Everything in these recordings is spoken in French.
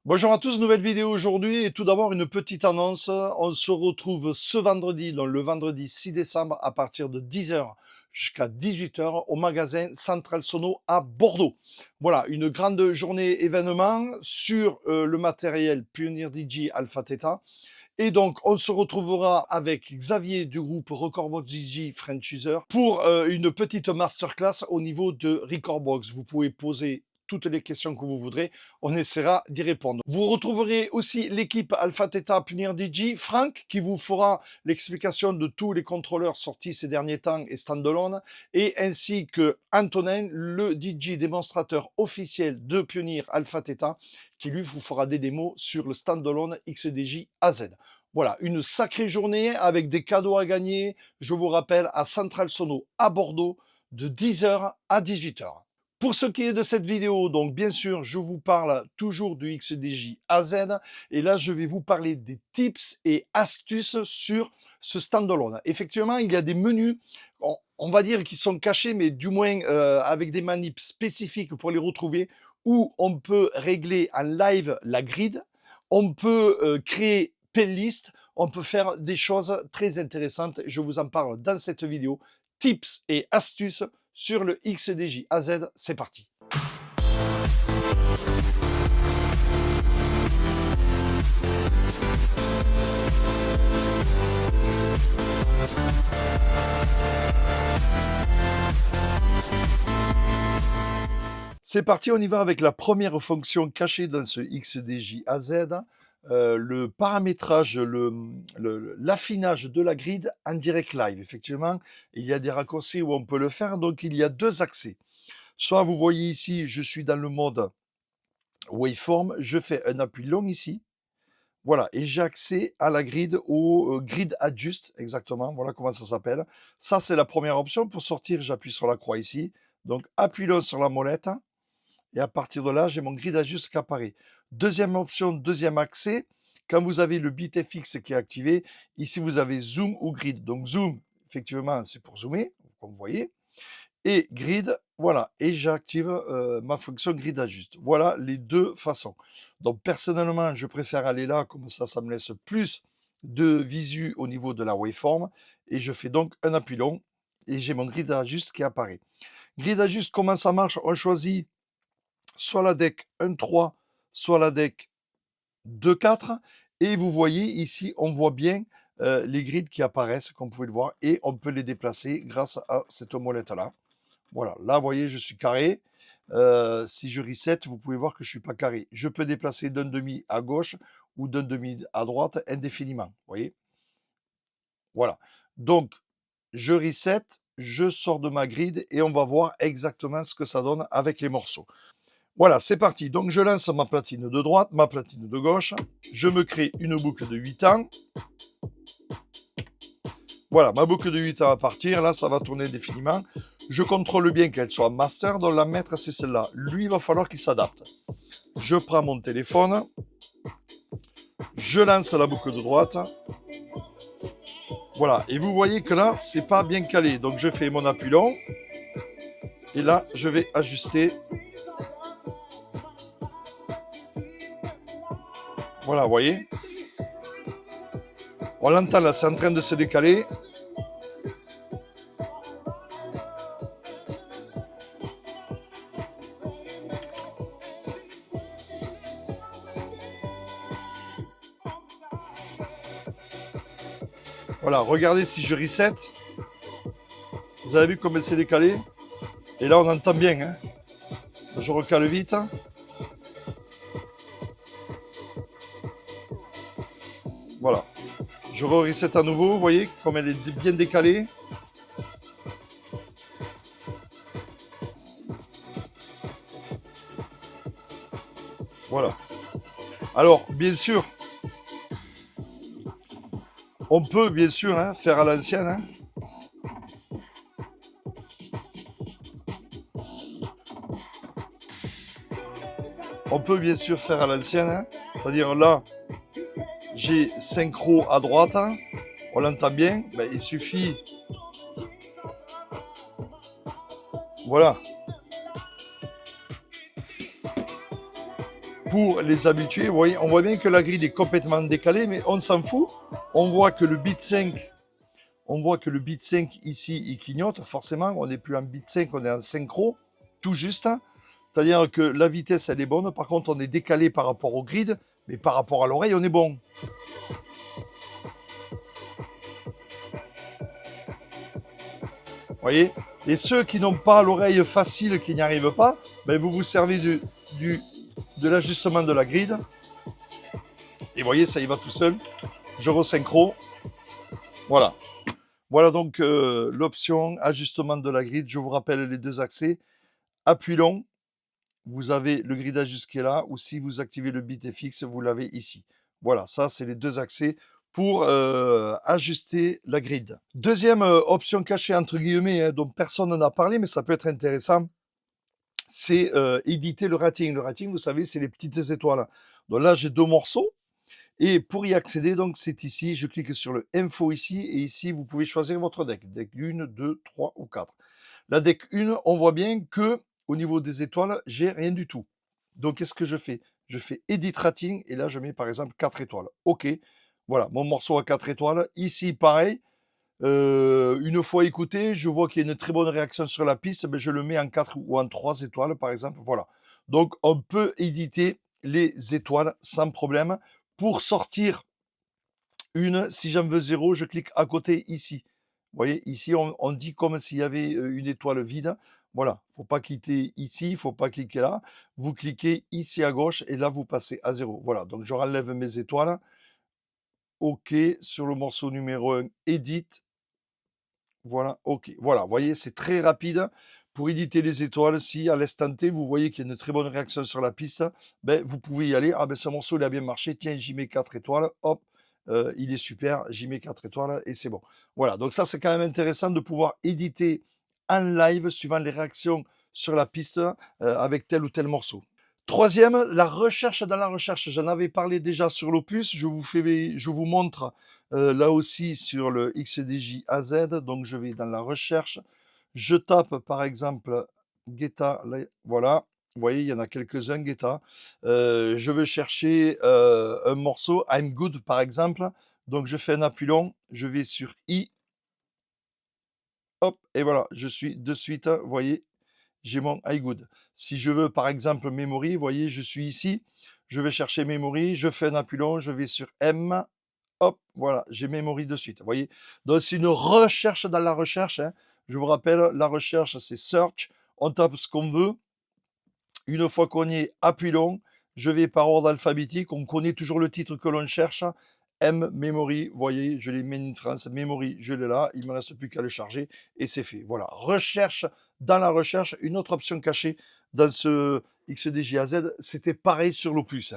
Bonjour à tous, nouvelle vidéo aujourd'hui et tout d'abord une petite annonce. On se retrouve ce vendredi, donc le vendredi 6 décembre à partir de 10h jusqu'à 18h au magasin Central Sono à Bordeaux. Voilà, une grande journée événement sur le matériel Pioneer DJ Alpha Theta. Et donc, on se retrouvera avec Xavier du groupe Recordbox DJ French User pour une petite masterclass au niveau de Recordbox. Vous pouvez poser toutes les questions que vous voudrez, on essaiera d'y répondre. Vous retrouverez aussi l'équipe Alpha Theta Pioneer DJ, Franck, qui vous fera l'explication de tous les contrôleurs sortis ces derniers temps et standalone, et ainsi que Antonin, le DJ démonstrateur officiel de Pioneer Alpha Theta, qui lui vous fera des démos sur le standalone XDJ AZ. Voilà, une sacrée journée avec des cadeaux à gagner, je vous rappelle, à Central Sono à Bordeaux, de 10h à 18h. Pour ce qui est de cette vidéo, donc bien sûr, je vous parle toujours du XDJ AZ, et là, je vais vous parler des tips et astuces sur ce standalone. Effectivement, il y a des menus, on va dire qu'ils sont cachés, mais du moins avec des manips spécifiques pour les retrouver, où on peut régler en live la grid, on peut créer playlist, on peut faire des choses très intéressantes. Je vous en parle dans cette vidéo. Tips et astuces sur le XDJ AZ, c'est parti. C'est parti, on y va avec la première fonction cachée dans ce XDJ AZ, le paramétrage, l'affinage de la grid en direct live. Effectivement, il y a des raccourcis où on peut le faire, donc il y a deux accès. Soit vous voyez ici, je suis dans le mode waveform, je fais un appui long ici, voilà, et j'ai accès à la grid, au grid adjust, exactement, voilà comment ça s'appelle. Ça, c'est la première option. Pour sortir, j'appuie sur la croix ici, donc appui long sur la molette, et à partir de là, j'ai mon grid adjust qui apparaît. Deuxième option, deuxième accès, quand vous avez le bit FX qui est activé, ici vous avez zoom ou grid. Donc zoom, effectivement, c'est pour zoomer, comme vous voyez. Et grid, voilà, et j'active ma fonction grid adjust. Voilà les deux façons. Donc personnellement, je préfère aller là, comme ça me laisse plus de visu au niveau de la waveform. Et je fais donc un appui long, et j'ai mon grid adjust qui apparaît. Grid adjust, comment ça marche? On choisit soit la deck 1.3, soit la deck 2.4, et vous voyez ici, on voit bien les grids qui apparaissent, comme vous pouvez le voir, et on peut les déplacer grâce à cette molette-là. Voilà, là, vous voyez, je suis carré. Si je reset, vous pouvez voir que je ne suis pas carré. Je peux déplacer d'un demi à gauche ou d'un demi à droite indéfiniment, vous voyez. Voilà, donc je reset, je sors de ma grid et on va voir exactement ce que ça donne avec les morceaux. Voilà, c'est parti. Donc, je lance ma platine de droite, ma platine de gauche. Je me crée une boucle de 8 temps. Voilà, ma boucle de 8 temps va partir. Là, ça va tourner indéfiniment. Je contrôle bien qu'elle soit master. Donc, la maître, c'est celle-là. Lui, il va falloir qu'il s'adapte. Je prends mon téléphone. Je lance la boucle de droite. Voilà. Et vous voyez que là, c'est pas bien calé. Donc, je fais mon appui long. Et là, je vais ajuster. Voilà, vous voyez. On l'entend là, c'est en train de se décaler. Voilà, regardez si je reset. Vous avez vu comme elle s'est décalée? Et là, on entend bien. Hein, je recale vite. Voilà. Je reset à nouveau. Vous voyez comme elle est bien décalée. Voilà. Alors, bien sûr, on peut bien sûr faire à l'ancienne. Hein. On peut bien sûr faire à l'ancienne. Hein. C'est-à-dire là, j'ai synchro à droite. Hein. On l'entend bien. Ben, il suffit. Voilà. pour les habitués. Vous voyez, on voit bien que la grille est complètement décalée, mais on s'en fout. On voit que le bit 5, ici, il clignote. Forcément, on n'est plus en bit 5, on est en synchro, tout juste. C'est-à-dire que la vitesse, elle est bonne. Par contre, on est décalé par rapport au grid, mais par rapport à l'oreille, on est bon. Vous voyez? Et ceux qui n'ont pas l'oreille facile, qui n'y arrivent pas, ben vous vous servez de l'ajustement de la grille. Et vous voyez, ça y va tout seul. Je resynchro. Voilà. Voilà donc l'option ajustement de la grille. Je vous rappelle les deux accès. Appui long, vous avez le gridage qui est là, ou si vous activez le bit FX, vous l'avez ici. Voilà, ça c'est les deux accès pour ajuster la grid. Deuxième option cachée entre guillemets, hein, dont personne n'a parlé, mais ça peut être intéressant, c'est éditer le rating. Le rating, vous savez, c'est les petites étoiles. Donc là, j'ai deux morceaux. Et pour y accéder, donc c'est ici, je clique sur le info ici, et ici, vous pouvez choisir votre deck. Deck 1, 2, 3 ou 4. La deck 1, on voit bien que au niveau des étoiles, j'ai rien du tout. Donc, qu'est-ce que je fais? Je fais Edit Rating, et là, je mets par exemple 4 étoiles. OK, voilà, mon morceau à 4 étoiles. Ici, pareil, une fois écouté, je vois qu'il y a une très bonne réaction sur la piste, ben, je le mets en 4 ou en 3 étoiles, par exemple. Voilà. Donc, on peut éditer les étoiles sans problème. Pour sortir une, si j'en veux 0, je clique à côté ici. Vous voyez, ici, on dit comme s'il y avait une étoile vide. Voilà, il ne faut pas cliquer ici, il ne faut pas cliquer là. Vous cliquez ici à gauche et là, vous passez à 0. Voilà, donc je enlève mes étoiles. OK, sur le morceau numéro 1, Edit. Voilà, OK. Voilà, vous voyez, c'est très rapide. Pour éditer les étoiles, si à l'instant T, vous voyez qu'il y a une très bonne réaction sur la piste, ben, vous pouvez y aller. Ah ben ce morceau, il a bien marché. Tiens, j'y mets 4 étoiles. Hop, il est super. J'y mets 4 étoiles et c'est bon. Voilà, donc ça, c'est quand même intéressant de pouvoir éditer en live, suivant les réactions sur la piste, avec tel ou tel morceau. Troisième, la recherche dans la recherche. J'en avais parlé déjà sur l'Opus. Je vous montre là aussi sur le XDJ AZ. Donc je vais dans la recherche. Je tape par exemple Guetta. Voilà. Vous voyez, il y en a quelques-uns Guetta. Je vais chercher un morceau, I'm Good par exemple. Donc je fais un appui long. Je vais sur I. Hop, et voilà, je suis de suite, vous voyez, j'ai mon iGood. Si je veux, par exemple, Memory, vous voyez, je suis ici, je vais chercher Memory, je fais un appui long, je vais sur M, hop, voilà, j'ai Memory de suite, vous voyez. Donc, c'est une recherche dans la recherche, hein. Je vous rappelle, la recherche, c'est Search, on tape ce qu'on veut. Une fois qu'on y est, appui long, je vais par ordre alphabétique, on connaît toujours le titre que l'on cherche. M Memory, vous voyez, je l'ai mis in France, Memory, je l'ai là, il ne me reste plus qu'à le charger et c'est fait. Voilà, recherche dans la recherche, une autre option cachée dans ce XDJAZ, c'était pareil sur l'Opus.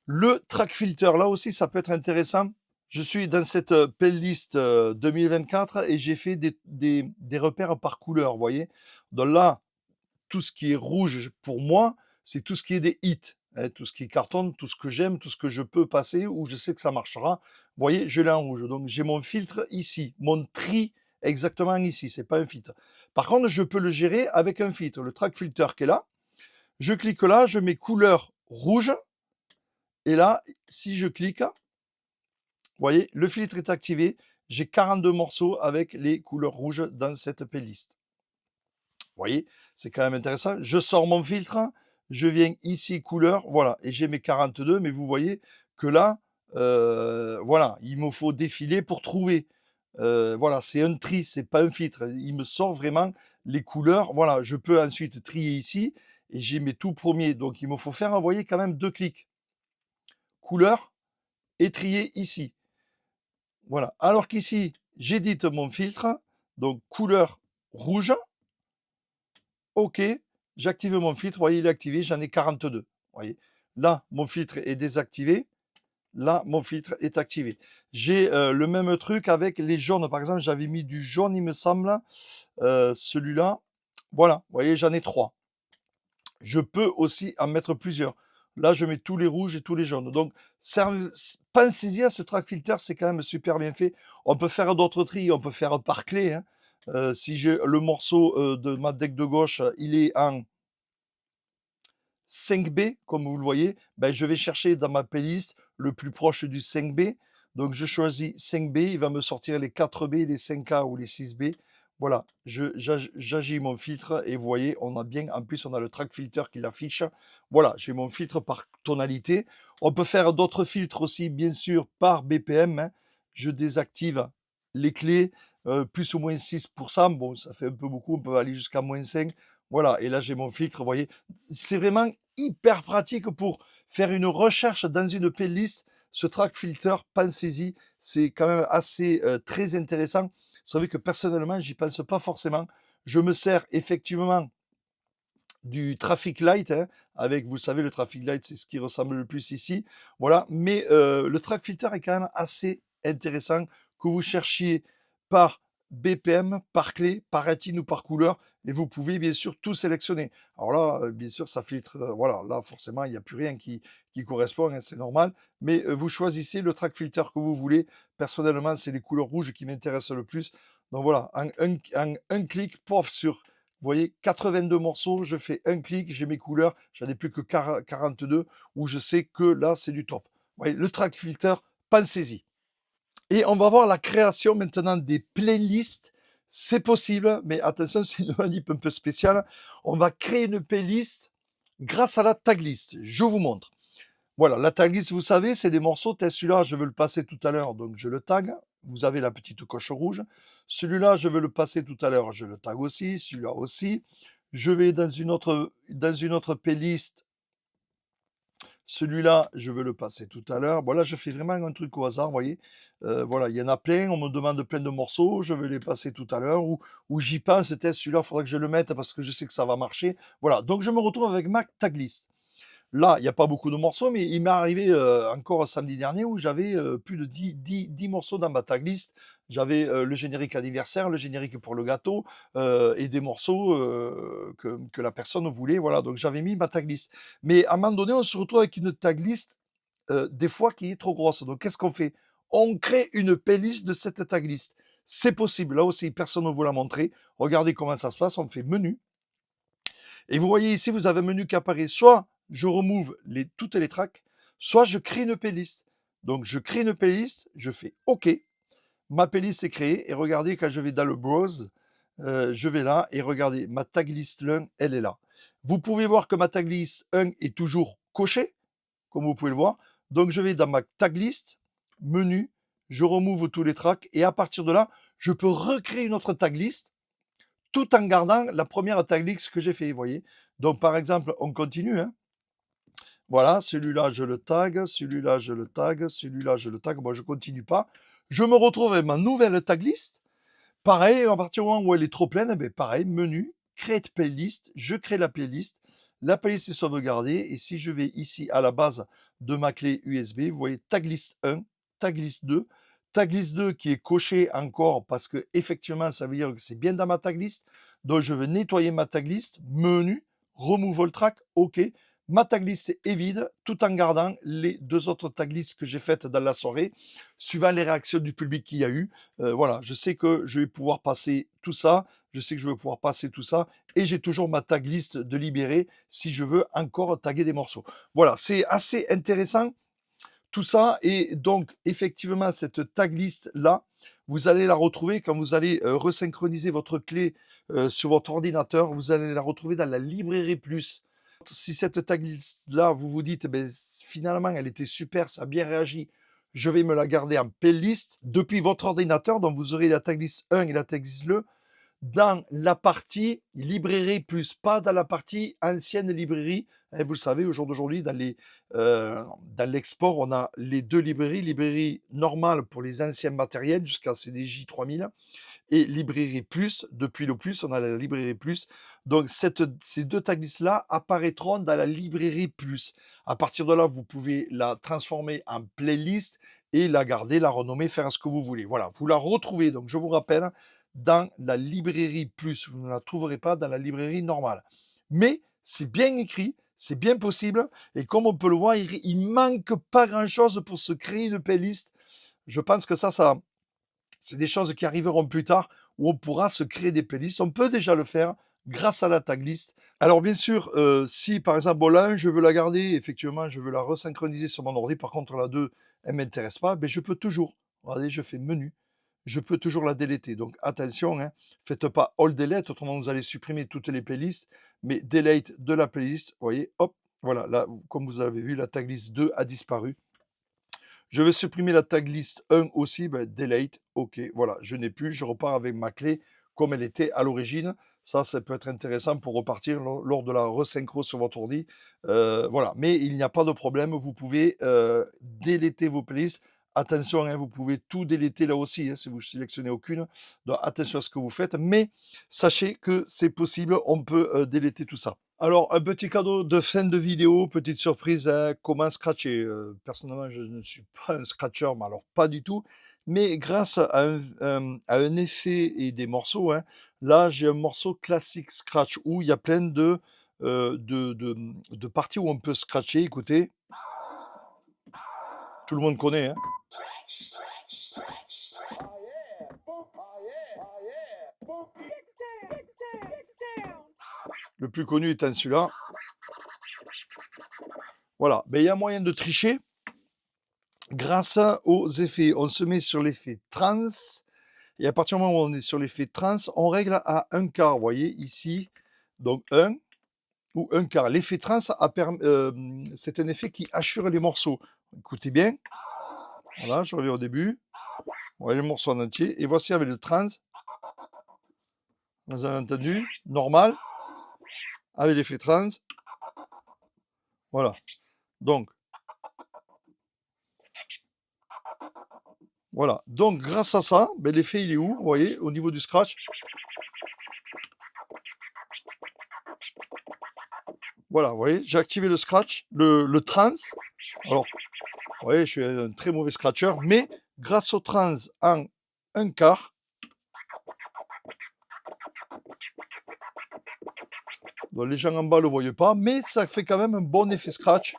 Le track filter, là aussi, ça peut être intéressant. Je suis dans cette playlist 2024 et j'ai fait des repères par couleur, vous voyez. Donc là, tout ce qui est rouge pour moi, c'est tout ce qui est des hits, hein, tout ce qui cartonne, tout ce que j'aime, tout ce que je peux passer, où je sais que ça marchera. Vous voyez, je l'ai en rouge. Donc j'ai mon filtre ici, mon tri exactement ici, c'est pas un filtre. Par contre, je peux le gérer avec un filtre, le track filter qui est là. Je clique là, je mets couleur rouge. Et là, si je clique, vous voyez, le filtre est activé. J'ai 42 morceaux avec les couleurs rouges dans cette playlist. Vous voyez, c'est quand même intéressant. Je sors mon filtre, je viens ici, couleur, voilà, et j'ai mes 42, mais vous voyez que là, voilà, il me faut défiler pour trouver. Voilà, c'est un tri, c'est pas un filtre. Il me sort vraiment les couleurs. Voilà, je peux ensuite trier ici, et j'ai mes tout premiers. Donc, il me faut faire, vous voyez, quand même 2 clics. Couleur et trier ici. Voilà, alors qu'ici, j'édite mon filtre, donc couleur rouge. OK, j'active mon filtre. Vous voyez, il est activé, j'en ai 42. Vous voyez, là, mon filtre est désactivé. Là, mon filtre est activé. J'ai le même truc avec les jaunes. Par exemple, j'avais mis du jaune, il me semble. Celui-là, voilà, vous voyez, j'en ai 3. Je peux aussi en mettre plusieurs. Là, je mets tous les rouges et tous les jaunes. Donc, pensez-y à ce track filter, c'est quand même super bien fait. On peut faire d'autres tris, on peut faire par clé, hein. Si j'ai le morceau de ma deck de gauche, il est en 5B, comme vous le voyez, ben, je vais chercher dans ma playlist le plus proche du 5B. Donc je choisis 5B, il va me sortir les 4B, les 5A ou les 6B. Voilà, j'agis mon filtre et vous voyez, on a bien, en plus on a le track filter qui l'affiche. Voilà, j'ai mon filtre par tonalité. On peut faire d'autres filtres aussi, bien sûr, par BPM, hein. Je désactive les clés, plus ou moins 6%. Bon, ça fait un peu beaucoup, on peut aller jusqu'à moins 5. Voilà, et là j'ai mon filtre, vous voyez. C'est vraiment hyper pratique pour faire une recherche dans une playlist. Ce track filter, pensez-y, c'est quand même assez très intéressant. Vous savez que personnellement, j'y pense pas forcément. Je me sers effectivement du traffic light, hein, avec, vous savez, le traffic light, c'est ce qui ressemble le plus ici. Voilà, mais le track filter est quand même assez intéressant, que vous cherchiez par BPM, par clé, par rating ou par couleur, et vous pouvez bien sûr tout sélectionner. Alors là, bien sûr, ça filtre, voilà, là forcément, il n'y a plus rien qui correspond, hein, c'est normal, mais vous choisissez le track filter que vous voulez. Personnellement, c'est les couleurs rouges qui m'intéressent le plus. Donc voilà, un clic, pof, sur, vous voyez, 82 morceaux, je fais un clic, j'ai mes couleurs, j'en ai plus que 42, où je sais que là, c'est du top. Vous voyez, le track filter, pensez-y. Et on va voir la création maintenant des playlists. C'est possible, mais attention, c'est une manip un peu spéciale. On va créer une playlist grâce à la tag list. Je vous montre. Voilà, la tag list, vous savez, c'est des morceaux. Celui-là, je veux le passer tout à l'heure, donc je le tag. Vous avez la petite coche rouge. Celui-là, je veux le passer tout à l'heure, je le tag aussi. Celui-là aussi. Je vais dans une autre playlist. Celui-là, je veux le passer tout à l'heure. Voilà, je fais vraiment un truc au hasard, vous voyez. Voilà, il y en a plein, on me demande plein de morceaux, je vais les passer tout à l'heure, ou j'y pense, celui-là, il faudra que je le mette parce que je sais que ça va marcher. Voilà, donc je me retrouve avec ma tag list. Là, il n'y a pas beaucoup de morceaux, mais il m'est arrivé encore samedi dernier où j'avais plus de 10 morceaux dans ma tag list. J'avais le générique anniversaire, le générique pour le gâteau et des morceaux que la personne voulait. Voilà, donc j'avais mis ma tag list. Mais à un moment donné, on se retrouve avec une tag list des fois qui est trop grosse. Donc qu'est-ce qu'on fait? On crée une playlist de cette tag list. C'est possible. Là aussi, personne ne vous l'a montré. Regardez comment ça se passe. On fait menu. Et vous voyez ici, vous avez un menu qui apparaît. Soit je remove toutes les tracks, soit je crée une playlist. Donc je crée une playlist, je fais OK. Ma playlist est créée. Et regardez, quand je vais dans le browse, je vais là et regardez, ma tag list 1, elle est là. Vous pouvez voir que ma tag list 1 est toujours cochée, comme vous pouvez le voir. Donc je vais dans ma tag list, menu, je remove tous les tracks et à partir de là, je peux recréer une autre tag list tout en gardant la première tag list que j'ai fait, vous voyez. Donc par exemple, on continue, hein. Voilà, celui-là je le tag, celui-là je le tag, celui-là je le tag, moi je continue pas. Je me retrouve avec ma nouvelle tag list. Pareil, à partir du moment où elle est trop pleine, eh bien, pareil, menu, create playlist, je crée la playlist est sauvegardée, et si je vais ici à la base de ma clé USB, vous voyez tag list 1, tag list 2 qui est coché encore parce que effectivement ça veut dire que c'est bien dans ma tag list, donc je vais nettoyer ma tag list, menu, remove all track, ok, ma tag list est vide, tout en gardant les deux autres tag lists que j'ai faites dans la soirée, suivant les réactions du public qu'il y a eu. Voilà, je sais que je vais pouvoir passer tout ça, je sais que je vais pouvoir passer tout ça, et j'ai toujours ma tag list de libéré si je veux encore taguer des morceaux. Voilà, c'est assez intéressant tout ça, et donc effectivement cette tag list là, vous allez la retrouver quand vous allez resynchroniser votre clé sur votre ordinateur, vous allez la retrouver dans la librairie plus. Si cette tag list là, vous vous dites, ben, finalement elle était super, ça a bien réagi, je vais me la garder en playlist depuis votre ordinateur, donc vous aurez la tag list 1 et la tag list 2 dans la partie librairie plus, pas dans la partie ancienne librairie. Et vous le savez, au jour d'aujourd'hui, dans l'export, on a les deux librairies, librairie normale pour les anciens matériels jusqu'à CDJ 3000 et librairie plus, depuis le plus, on a la librairie plus. Donc ces deux tags-là apparaîtront dans la librairie plus. À partir de là, vous pouvez la transformer en playlist et la garder, la renommer, faire ce que vous voulez. Voilà, vous la retrouvez, donc je vous rappelle, dans la librairie plus. Vous ne la trouverez pas dans la librairie normale. Mais c'est bien écrit, c'est bien possible, et comme on peut le voir, il manque pas grand-chose pour se créer une playlist. Je pense que ça c'est des choses qui arriveront plus tard, où on pourra se créer des playlists. On peut déjà le faire grâce à la tag list. Alors bien sûr, si par exemple, bon, la 1, je veux la garder, effectivement, je veux la resynchroniser sur mon ordi, par contre la 2, elle m'intéresse pas, ben, je peux toujours, regardez, je fais menu, je peux toujours la déléter. Donc attention, hein, faites pas all delete, autrement vous allez supprimer toutes les playlists, mais delete de la playlist, vous voyez, hop, voilà, là, comme vous avez vu, la tag list 2 a disparu. Je vais supprimer la tag list 1 aussi, ben, delete, ok, voilà, je n'ai plus, je repars avec ma clé comme elle était à l'origine. Ça peut être intéressant pour repartir lors de la resynchro sur votre ordi. Voilà, mais il n'y a pas de problème, vous pouvez déléter vos playlists. Attention, hein, vous pouvez tout déléter là aussi, hein, si vous sélectionnez aucune. Donc attention à ce que vous faites, mais sachez que c'est possible, on peut déléter tout ça. Alors, un petit cadeau de fin de vidéo, petite surprise, hein, comment scratcher. Personnellement, je ne suis pas un scratcher, mais alors pas du tout. Mais grâce à un effet et des morceaux, hein, là, j'ai un morceau classique scratch où il y a plein de parties où on peut scratcher. Écoutez, tout le monde connaît, hein. Le plus connu étant celui-là. Voilà, ben, il y a moyen de tricher grâce aux effets. On se met sur l'effet trans, et à partir du moment où on est sur l'effet trans, on règle à 1/4, vous voyez, ici, donc 1 ou 1/4. L'effet trans, c'est un effet qui assure les morceaux. Écoutez bien, voilà, je reviens au début, vous voyez le morceau en entier, et voici avec le trans, vous avez entendu, normal, avec l'effet trans, voilà, donc, voilà, donc grâce à ça, ben, l'effet il est où, vous voyez, au niveau du scratch. Voilà, vous voyez, j'ai activé le scratch, le trans. Alors, vous voyez, je suis un très mauvais scratcher, mais grâce au trans en 1/4, donc les gens en bas ne le voient pas, mais ça fait quand même un bon effet scratch.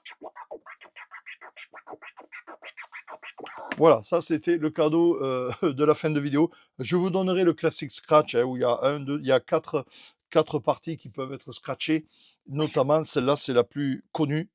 Voilà, ça c'était le cadeau de la fin de vidéo. Je vous donnerai le classique scratch, hein, où il y a il y a quatre parties qui peuvent être scratchées. Notamment, celle-là, c'est la plus connue.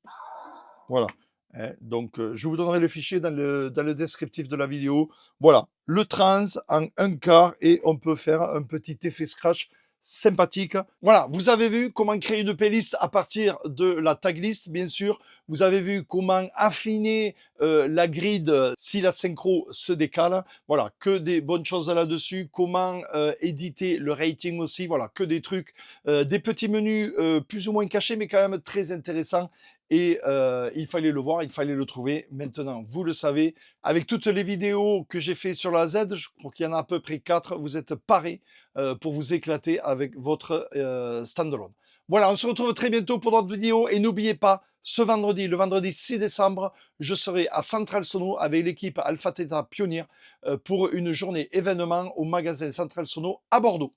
Voilà. Hein, donc, je vous donnerai le fichier dans le descriptif de la vidéo. Voilà, le trans en 1/4 et on peut faire un petit effet scratch sympathique. Voilà, vous avez vu comment créer une playlist à partir de la tag list, bien sûr. Vous avez vu comment affiner la grid si la synchro se décale. Voilà, que des bonnes choses là-dessus. Comment éditer le rating aussi. Voilà, que des trucs, des petits menus plus ou moins cachés, mais quand même très intéressants. Et il fallait le voir, il fallait le trouver. Maintenant, vous le savez, avec toutes les vidéos que j'ai fait sur la Z, je crois qu'il y en a à peu près 4, vous êtes parés pour vous éclater avec votre standalone. Voilà, on se retrouve très bientôt pour d'autres vidéos. Et n'oubliez pas, ce vendredi, le vendredi 6 décembre, je serai à Central Sono avec l'équipe Alpha Theta Pioneer pour une journée événement au magasin Central Sono à Bordeaux.